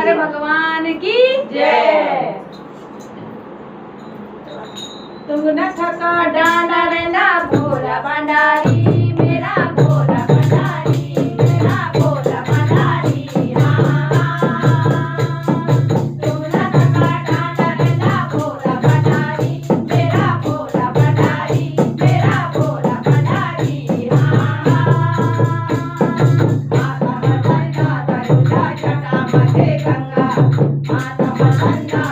शंकर भगवान की जय। तुम न थका डांडा रहना भोला भंडारी, मेरा भोला भंडारी, मेरा भोला भंडारी। हाँ तुम न थका डांडा रहना भोला भंडारी, मेरा भोला भंडारी, मेरा भोला भंडारी। माता मदन तरुला जटा मध्ये गंगा, माता मदन